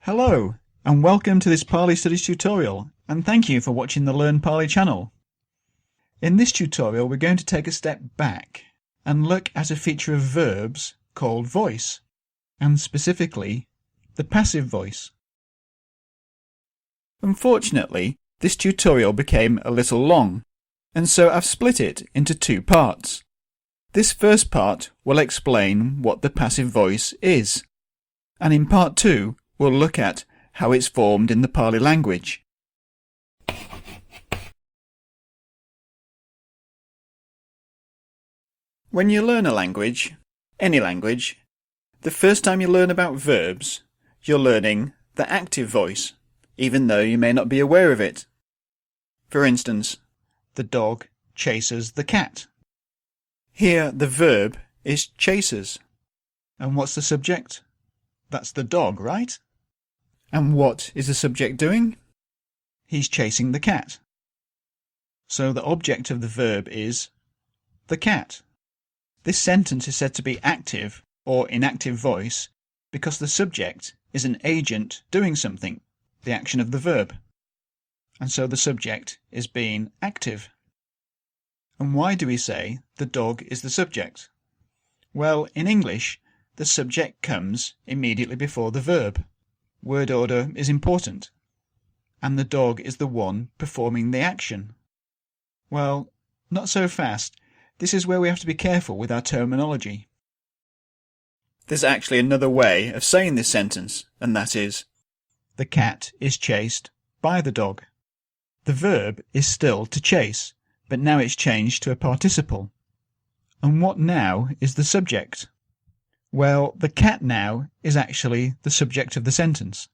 Hello, and welcome to this Pali Studies tutorial, and thank you for watching the Learn Pali channel. In this tutorial we're going to take a step back and look at a feature of verbs called voice, and specifically the passive voice. Unfortunately, this tutorial became a little long, and so I've split it into two parts. This first part will explain what the passive voice is, and in part 2 we'll look at how it's formed in the Pali language. When you learn a language, any language, the first time you learn about verbs, you're learning the active voice, even though you may not be aware of it. For instance, the dog chases the cat. Here the verb is chases. And what's the subject? That's the dog, right? And what is the subject doing? He's chasing the cat. So the object of the verb is the cat. This sentence is said to be active or inactive voice because the subject is an agent doing something, the action of the verb. And so the subject is being active. And why do we say the dog is the subject? Well, in English, the subject comes immediately before the verb. Word order is important. And the dog is the one performing the action. Well, not so fast. This is where we have to be careful with our terminology. There's actually another way of saying this sentence, and that is, the cat is chased by the dog. The verb is still to chase, but now it's changed to a participle. And what now is the subject? Well, the cat now is actually the subject of the sentence,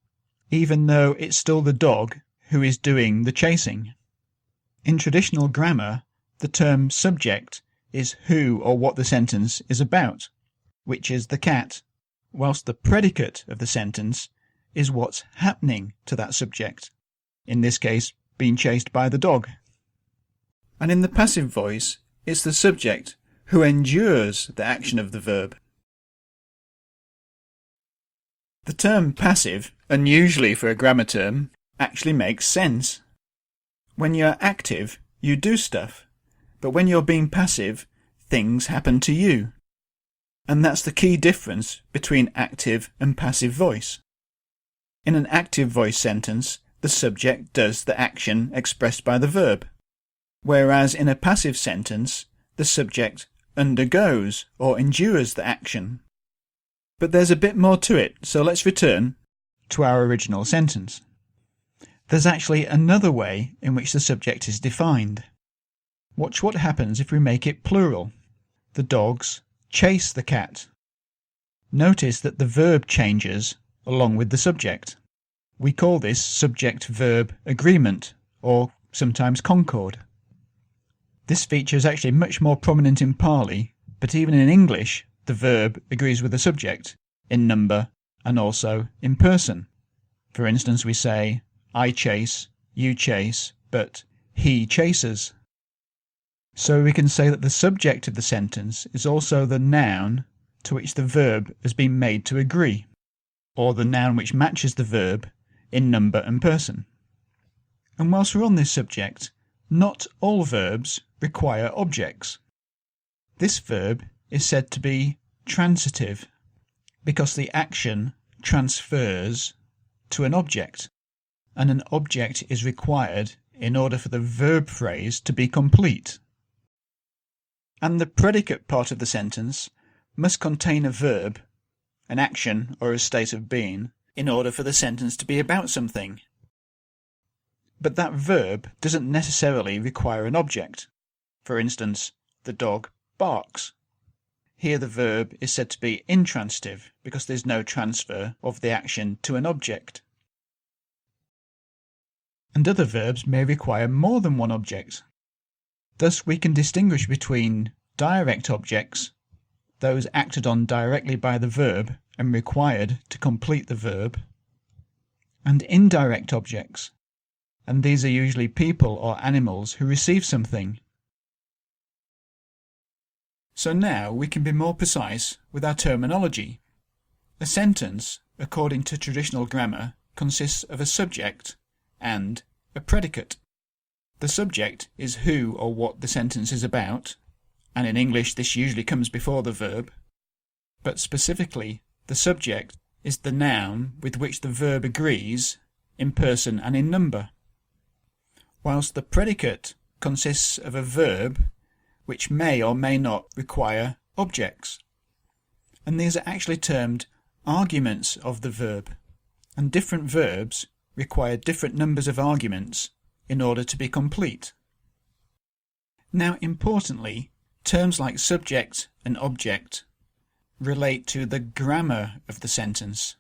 even though it's still the dog who is doing the chasing. In traditional grammar, the term subject is who or what the sentence is about, which is the cat, whilst the predicate of the sentence is what's happening to that subject, in this case being chased by the dog. And in the passive voice, it's the subject who endures the action of the verb. The term passive, unusually for a grammar term, actually makes sense. When you're active, you do stuff, but when you're being passive, things happen to you. And that's the key difference between active and passive voice. In an active voice sentence, the subject does the action expressed by the verb, whereas in a passive sentence, the subject undergoes or endures the action. But there's a bit more to it, so let's return to our original sentence. There's actually another way in which the subject is defined. Watch what happens if we make it plural. The dogs chase the cat. Notice that the verb changes along with the subject. We call this subject-verb agreement, or sometimes concord. This feature is actually much more prominent in Pali, but even in English, the verb agrees with the subject, in number and also in person. For instance, we say, I chase, you chase, but he chases. So we can say that the subject of the sentence is also the noun to which the verb has been made to agree, or the noun which matches the verb in number and person. And whilst we're on this subject, not all verbs require objects. This verb is said to be transitive because the action transfers to an object, and an object is required in order for the verb phrase to be complete. And the predicate part of the sentence must contain a verb, an action or a state of being, in order for the sentence to be about something. But that verb doesn't necessarily require an object. For instance, the dog barks. Here the verb is said to be intransitive because there's no transfer of the action to an object. And other verbs may require more than one object. Thus we can distinguish between direct objects, those acted on directly by the verb and required to complete the verb, and indirect objects, and these are usually people or animals who receive something. So now we can be more precise with our terminology. A sentence, according to traditional grammar, consists of a subject and a predicate. The subject is who or what the sentence is about, and in English this usually comes before the verb, but specifically the subject is the noun with which the verb agrees in person and in number, whilst the predicate consists of a verb which may or may not require objects. And these are actually termed arguments of the verb, and different verbs require different numbers of arguments in order to be complete. Now, importantly, terms like subject and object relate to the grammar of the sentence.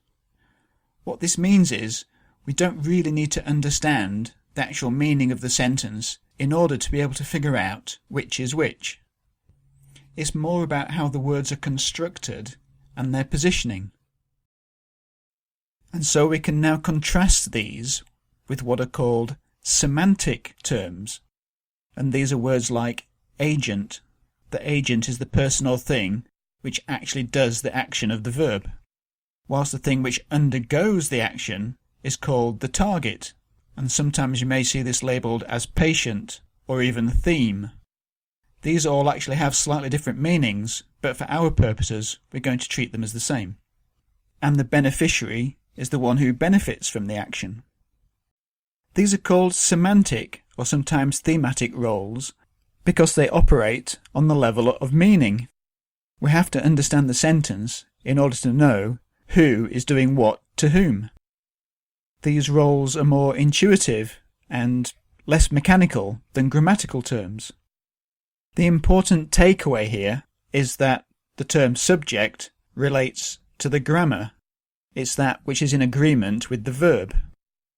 What this means is we don't really need to understand the actual meaning of the sentence in order to be able to figure out which is which. It's more about how the words are constructed and their positioning. And so we can now contrast these with what are called semantic terms. And these are words like agent. The agent is the person or thing which actually does the action of the verb, whilst the thing which undergoes the action is called the target, and sometimes you may see this labelled as patient or even theme. These all actually have slightly different meanings, but for our purposes we're going to treat them as the same. And the beneficiary is the one who benefits from the action. These are called semantic or sometimes thematic roles because they operate on the level of meaning. We have to understand the sentence in order to know who is doing what to whom. These roles are more intuitive and less mechanical than grammatical terms. The important takeaway here is that the term subject relates to the grammar. It's that which is in agreement with the verb.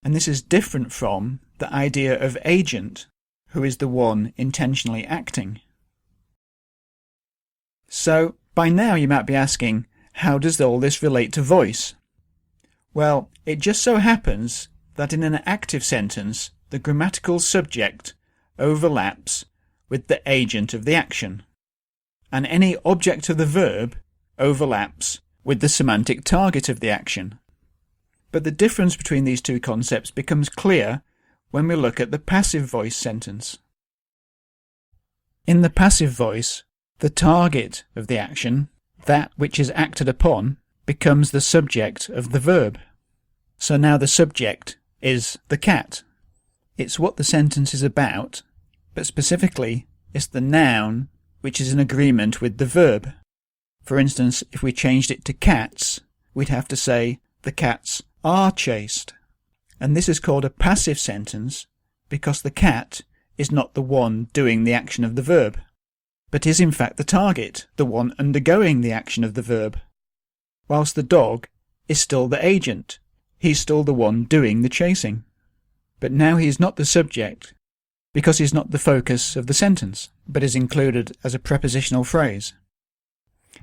And this is different from the idea of agent, who is the one intentionally acting. So, by now you might be asking, how does all this relate to voice? Well, it just so happens that in an active sentence, the grammatical subject overlaps with the agent of the action, and any object of the verb overlaps with the semantic target of the action. But the difference between these two concepts becomes clear when we look at the passive voice sentence. In the passive voice, the target of the action, that which is acted upon, becomes the subject of the verb. So now the subject is the cat. It's what the sentence is about, but specifically it's the noun which is in agreement with the verb. For instance, if we changed it to cats, we'd have to say the cats are chased. And this is called a passive sentence because the cat is not the one doing the action of the verb, but is in fact the target, the one undergoing the action of the verb, whilst the dog is still the agent. He's still the one doing the chasing. But now he is not the subject because he's not the focus of the sentence, but is included as a prepositional phrase.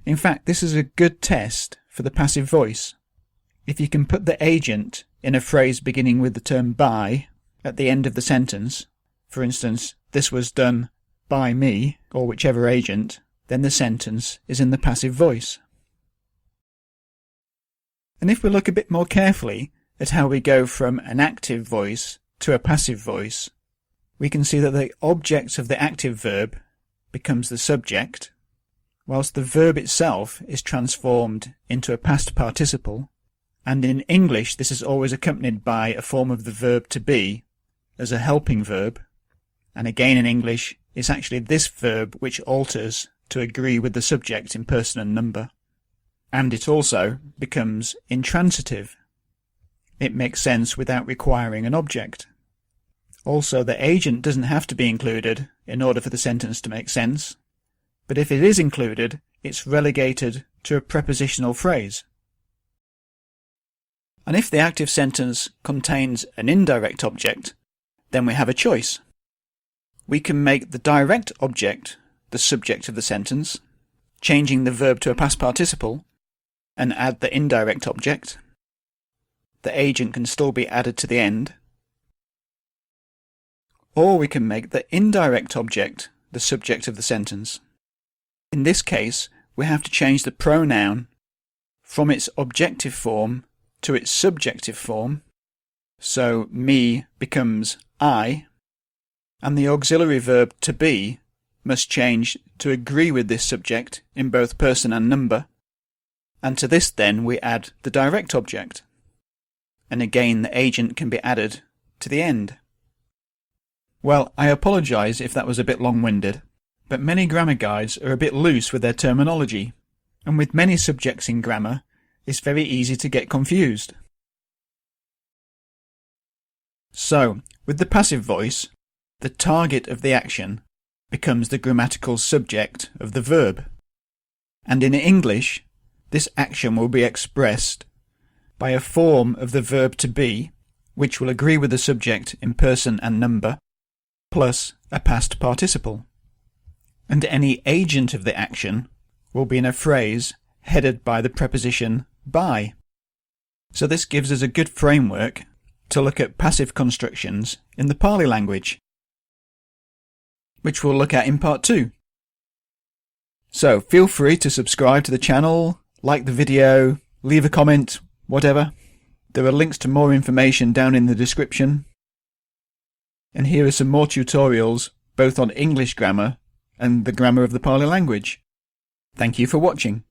In fact, this is a good test for the passive voice. If you can put the agent in a phrase beginning with the term by at the end of the sentence, for instance, this was done by me, or whichever agent, then the sentence is in the passive voice. And if we look a bit more carefully at how we go from an active voice to a passive voice, we can see that the object of the active verb becomes the subject, whilst the verb itself is transformed into a past participle, and in English this is always accompanied by a form of the verb to be as a helping verb, and again in English it's actually this verb which alters to agree with the subject in person and number. And it also becomes intransitive. It makes sense without requiring an object. Also, the agent doesn't have to be included in order for the sentence to make sense, but if it is included, it's relegated to a prepositional phrase. And if the active sentence contains an indirect object, then we have a choice. We can make the direct object the subject of the sentence, changing the verb to a past participle, and add the indirect object. The agent can still be added to the end. Or we can make the indirect object the subject of the sentence. In this case, we have to change the pronoun from its objective form to its subjective form, so me becomes I, and the auxiliary verb to be must change to agree with this subject in both person and number, and to this then we add the direct object, and again the agent can be added to the end. Well, I apologise if that was a bit long-winded, but many grammar guides are a bit loose with their terminology, and with many subjects in grammar, it's very easy to get confused. So, with the passive voice, the target of the action becomes the grammatical subject of the verb, and in English, this action will be expressed by a form of the verb to be, which will agree with the subject in person and number, plus a past participle. And any agent of the action will be in a phrase headed by the preposition by. So this gives us a good framework to look at passive constructions in the Pali language, which we'll look at in part 2. So feel free to subscribe to the channel, like the video, leave a comment, whatever. There are links to more information down in the description. And here are some more tutorials both on English grammar and the grammar of the Pali language. Thank you for watching.